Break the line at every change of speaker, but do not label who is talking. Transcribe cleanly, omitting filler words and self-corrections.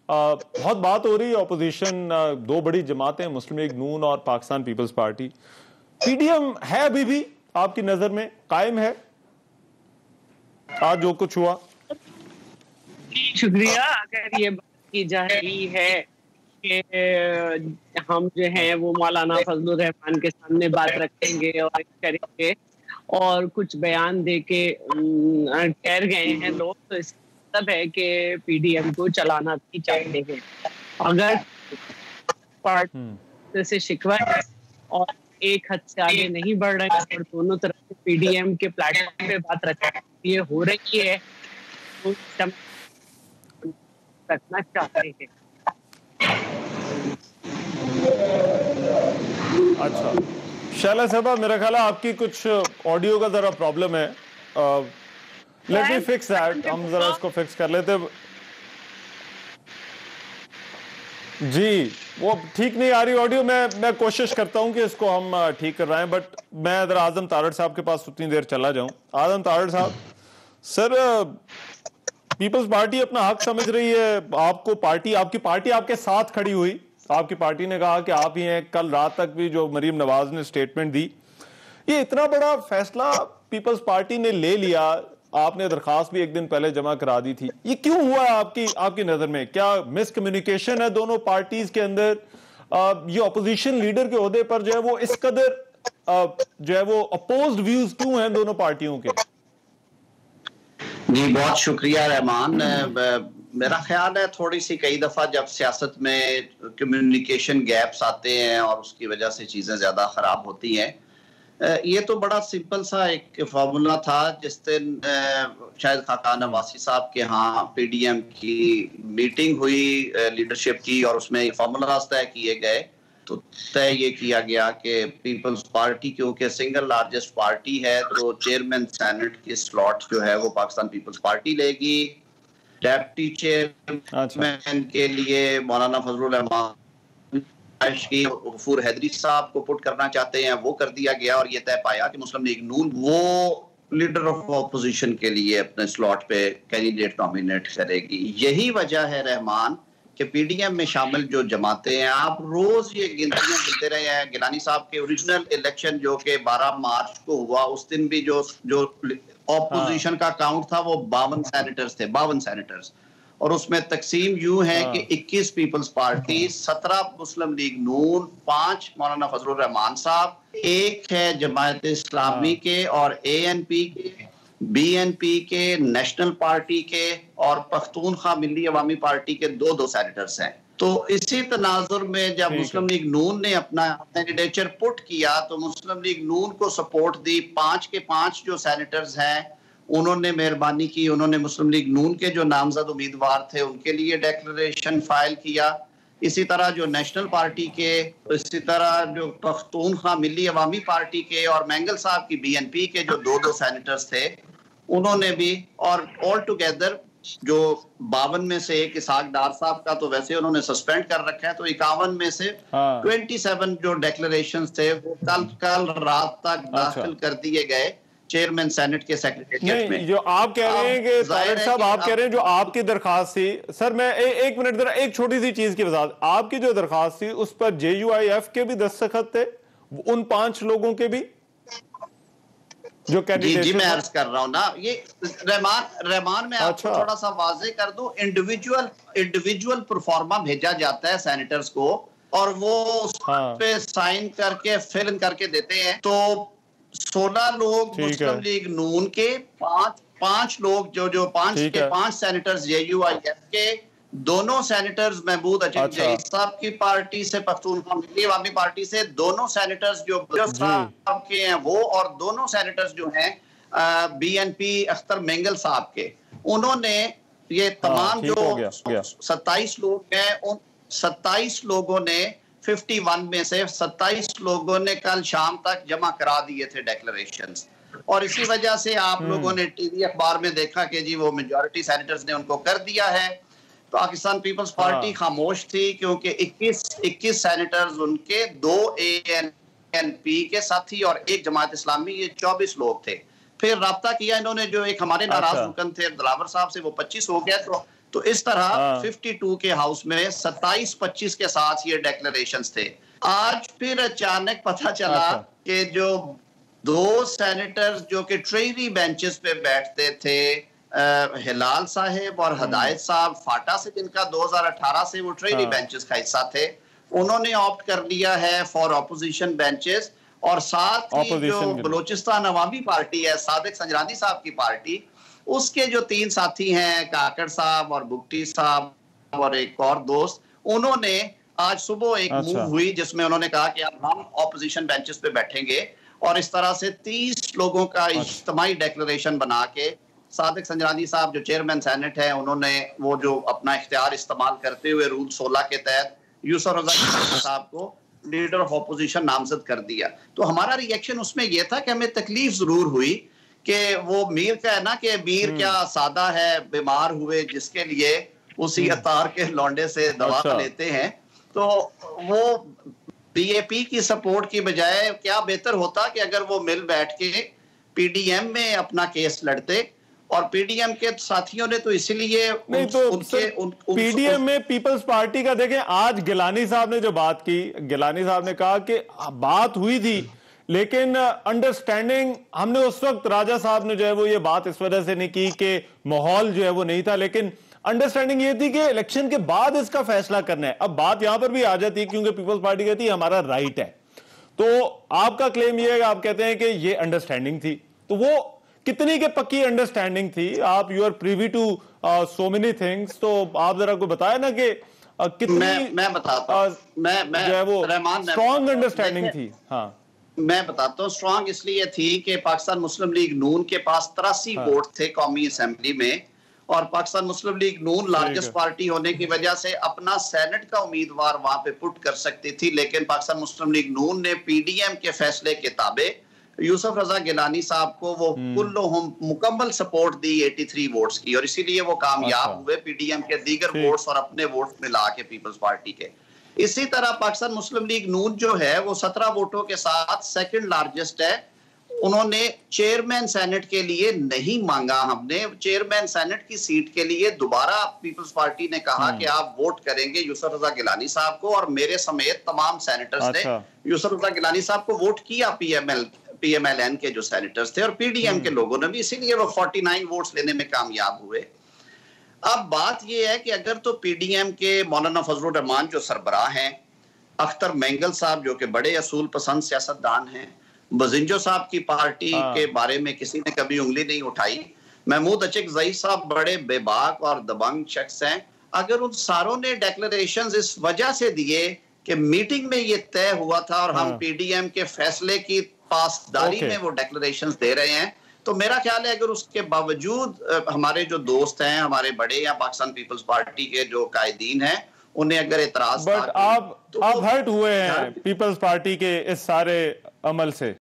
बहुत बात हो रही है ऑपोजिशन, दो बड़ी जमातें मुस्लिम लीग नून और पाकिस्तान पीपल्स पार्टी। पीडीएम है अभी भी आपकी नजर में कायम है आज जो कुछ हुआ?
शुक्रिया। अगर ये बात की जा रही है कि हम जो है वो मौलाना फजलुर रहमान के सामने बात रखेंगे और करेंगे और कुछ बयान दे के ठहर गए हैं लोग, तो इसका मतलब है कि पीडीएम को चलाना भी चाहते हैं। अगर पार्टी से शिकवा है और एक हद से आगे नहीं बढ़ रहे हैं और दोनों तरफ पीडीएम के प्लेटफॉर्म पे बात रखी ये हो रही है तो रखना चाहते हैं।
अच्छा शैला साहबा, मेरा ख्याल है आपकी कुछ ऑडियो का जरा प्रॉब्लम है। लेट मी फिक्स दैट, हम जरा इसको फिक्स कर लेते। जी वो ठीक नहीं आ रही ऑडियो। मैं कोशिश करता हूं कि इसको हम ठीक कर रहे हैं, बट मैं जरा आजम तारड़ साहब के पास उतनी देर चला जाऊं। आजम तारड़ साहब, सर पीपल्स पार्टी अपना हक समझ रही है, आपको आपकी पार्टी आपके साथ खड़ी हुई, आपकी पार्टी ने कहा कि आप ही हैं। कल रात तक भी जो मरीम नवाज ने स्टेटमेंट दी, ये इतना बड़ा फैसला पीपल्स पार्टी ने ले लिया, आपने दरखास्त भी एक दिन पहले जमा करा दी थी, ये क्यों हुआ आपकी नजर में? क्या मिसकम्युनिकेशन है दोनों पार्टीज के अंदर? ये ऑपोजिशन लीडर के ओहदे पर जो है वो इस कदर जो है वो अपोज्ड व्यूज क्यों हैं दोनों पार्टियों के?
जी बहुत शुक्रिया रहमान। मेरा ख्याल है थोड़ी सी कई दफा जब सियासत में कम्युनिकेशन गैप्स आते हैं और उसकी वजह से चीजें ज्यादा खराब होती हैं। ये तो बड़ा सिंपल सा एक फार्मूला था जिस दिन शायद खाकान नवासी साहब के यहाँ पीडीएम की मीटिंग हुई लीडरशिप की, और उसमें फार्मूला तय किए गए। तो तय ये किया गया कि पीपल्स पार्टी क्योंकि सिंगल लार्जेस्ट पार्टी है तो चेयरमैन सेनेट की स्लॉट जो है वो पाकिस्तान पीपल्स पार्टी लेगी। डेप्टी चेयरमैन के लिए मौलाना फजलुर रहमान गफूर हैदरी साहब को पुट करना चाहते हैं, वो कर दिया गया। और ये तय पाया कि मुस्लिम लीग नून वो लीडर ऑफ ऑपोजिशन के लिए अपने स्लॉट पे कैंडिडेट नॉमिनेट करेगी। यही वजह है रहमान कि पीडीएम में शामिल जो जमाते हैं, आप रोज ये गिनतियां गिनते रहे हैं। गिलानी साहब के ओरिजिनल इलेक्शन जो कि 12 मार्च को हुआ, उस दिन भी जो ऑपोजिशन का काउंट था वो 52 सेनेटर्स थे, 52 सेनेटर्स। और उसमें तकसीम यूं है कि 21 पीपल्स पार्टी, 17 मुस्लिम लीग नून, 5 मौलाना फजलुर रहमान साहब, 1 है जमायत इस्लामी के और एएनपी के, बीएनपी के, नेशनल पार्टी के और पख्तूनख्वा मिली अवामी पार्टी के 2 सेनेटर्स हैं। तो इसी तनाजुर में जब मुस्लिम लीग नून ने अपना कैंडिडेचर पुट किया तो मुस्लिम लीग नून को सपोर्ट दी। 5 के 5 जो सेनेटर्स हैं उन्होंने मेहरबानी की, उन्होंने मुस्लिम लीग नून के जो नामजद उम्मीदवार थे उनके लिए डिक्लेरेशन फाइल किया। इसी तरह जो नेशनल पार्टी के, इसी तरह जो पख्तूनख्वा मिली अवामी पार्टी के और मैंगल साहब की बीएनपी के जो 2 सेनेटर्स थे उन्होंने भी, और ऑल टुगेदर जो 52 में से एक इसहाक डार साहब का तो वैसे उन्होंने सस्पेंड कर रखा है, तो 51 में से 27 जो डिक्लेरेशंस थे वो कल रात तक दाखिल कर दिए गए चेयरमैन सेनेट के सेक्रेटेरिएट में।
जो आप कह रहे हैं कि तारिक साहब, आप कह रहे हैं जो आपकी दरखास्त थी, सर मैं एक मिनट जरा एक छोटी सी चीज की वजाहत, आपकी जो दरखास्त थी उस पर जेयूआईएफ के भी दस्तखत थे, उन 5 लोगों के भी जो कैंडिडेट।
जी मैं अर्ज कर रहा हूं ना, ये रहमान मैं आपको थोड़ा सा वाजे कर दूं, इंडिविजुअल प्रोफार्मा भेजा जाता है सेनेटर्स को और वो उस पे साइन करके फिल इन करके देते हैं। तो 16 लोग मुस्लिम लीग नून के, 5 लोग जो 5 के 5 सेनेटर्स जेयूआईएफ के, 2 सेनेटर्स महमूद अजीज जईद साहब की पार्टी से, पख्तूनख्वा मिली अवामी पार्टी से, 2 सेनेटर्स जो साहब के हैं वो, और 2 सेनेटर्स जो हैं बीएनपी अख्तर मेंगल साहब के। उन्होंने ये तमाम जो 27 लोग हैं उन 27 लोगों ने 51 में से 27 लोगों ने कल शाम तक जमा करा दिए थे डिक्लेरेशंस। और इसी वजह से आप लोगों ने टीवी अखबार में देखा कि जी वो मेजॉरिटी सेनेटर्स ने उनको कर दिया है। पाकिस्तान पीपल्स पार्टी खामोश थी क्योंकि 21 सेनेटर्स उनके, 2 एएनपी के साथी और 1 जमात इस्लामी, ये 24 लोग थे। फिर राब्ता किया इन्होंने, जो एक हमारे नाराज रुकन थे दिलावर साहब से, वो 25 हो गया। तो तो इस तरह
हाँ।
52 के हाउस में 27-25 के साथ ये डिक्लेरेशंस थे। आज फिर अचानक पता चला
अच्छा।
कि जो 2 सेनेटर्स जो कि ट्रेजरी बेंचेस पे बैठते थे, हिलाल साहिब और हिदायत साहब, फाटा से जिनका 2018 से वो ट्रेजरी
हाँ।
बेंचेस का हिस्सा थे, उन्होंने ऑप्ट कर लिया है फॉर ऑपोजिशन बेंचेस। और साथ ही जो
ऑपोजिशन के लिए।
बलोचिस्तान अवामी पार्टी है, सादिक संजरानी साहब की पार्टी, उसके जो 3 साथी हैं, काकड़ साहब और बुगटी साहब और एक और दोस्त, उन्होंने आज सुबह एक
अच्छा।
मूव हुई जिसमें उन्होंने कहा कि अब हम ऑपोजिशन बेंचेस पे बैठेंगे, और इस तरह से 30 लोगों का इज्तिमाई डिक्लेरेशन बना के सादिक संजरानी साहब जो चेयरमैन सेनेट है, उन्होंने वो जो अपना इख्तियार इस्तेमाल करते हुए रूल 16 के तहत यूसुफ रजा साहब को लीडर ऑफ ऑपोजिशन नामजद कर दिया। तो हमारा रिएक्शन उसमें यह था कि हमें तकलीफ जरूर हुई कि वो मीर का है ना कि मीर क्या सादा है, बीमार हुए जिसके लिए उसी अतार के लौंडे से दवा
अच्छा।
लेते हैं। तो वो बीएपी की सपोर्ट की बजाय क्या बेहतर होता कि अगर वो मिल बैठ के पीडीएम में अपना केस लड़ते, और पीडीएम के साथियों ने तो इसीलिए
नहीं तो पीडीएम में पीपल्स पार्टी का देखें, आज गिलानी साहब ने जो बात की, गिलानी साहब ने कहा कि बात हुई थी लेकिन अंडरस्टैंडिंग हमने उस वक्त, राजा साहब ने जो है वो ये बात इस वजह से नहीं की कि माहौल जो है वो नहीं था, लेकिन अंडरस्टैंडिंग ये थी कि इलेक्शन के बाद इसका फैसला करना है। अब बात यहां पर भी आ जाती है क्योंकि पीपल्स पार्टी कहती है हमारा राइट है, तो आपका क्लेम ये है, आप कहते हैं कि ये अंडरस्टैंडिंग थी, तो वो कितनी के पक्की अंडरस्टैंडिंग थी? आप you are privy to so many things, तो आप जरा को बताया ना कि कितनी
मैं बताता हूं, मैं
जो है वो
रहमान
स्ट्रॉन्ग अंडरस्टैंडिंग थी। हाँ,
मैं बताता हूँ। स्ट्रॉन्ग इसलिए थी कि पाकिस्तान मुस्लिम लीग नून के पास 83 वोट थे कौमी असेंबली में, और पाकिस्तान मुस्लिम लीग नून लार्जेस्ट पार्टी होने की वजह से अपना सेनेट का उम्मीदवार वहां पे पुट कर सकती थी, लेकिन पाकिस्तान मुस्लिम लीग नून ने पीडीएम के फैसले के ताबे यूसुफ रजा गिलानी साहब को वो मुकम्मल सपोर्ट दी 83 वोट्स की, और इसीलिए वो कामयाब हुए पीडीएम के दीगर वोट्स और अपने वोट्स मिला के पीपल्स पार्टी के। इसी तरह पाकिस्तान मुस्लिम लीग नून जो है वो 17 वोटों के साथ सेकंड लार्जेस्ट है। उन्होंने चेयरमैन सेनेट के लिए नहीं मांगा, हमने चेयरमैन सेनेट की सीट के लिए दोबारा पीपल्स पार्टी ने कहा कि आप वोट करेंगे यूसुफ रजा गिलानी साहब को, और मेरे समेत तमाम सेनेटर्स ने यूसुफ रजा गिलानी साहब को वोट किया, पीएमएलएन के जो सेनेटर्स थे, और पीडीएम के लोगों ने भी, इसीलिए वो 49 वोट्स लेने में कामयाब हुए। अब बात यह है कि अगर तो पीडीएम के मौलाना फजलुर रहमान जो सरबराह हैं, अख्तर मेंगल साहब जो कि बड़े असूल पसंद सियासतदान हैं, बजिंजो साहब की पार्टी के बारे में किसी ने कभी उंगली नहीं उठाई, महमूद अचक ज़ई साहब बड़े बेबाक और दबंग शख्स हैं, अगर उन सारों ने डिक्लेरेशंस इस वजह से दिए कि मीटिंग में ये तय हुआ था और हम पीडीएम के फैसले की पासदारी में वो डिक्लेरेशंस दे रहे हैं, तो मेरा ख्याल है अगर उसके बावजूद हमारे जो दोस्त हैं, हमारे बड़े या पाकिस्तान पीपल्स पार्टी के जो कायदीन हैं, उन्हें अगर एतराज,
बट आप हर्ट हुए हैं पीपल्स पार्टी के इस सारे अमल से?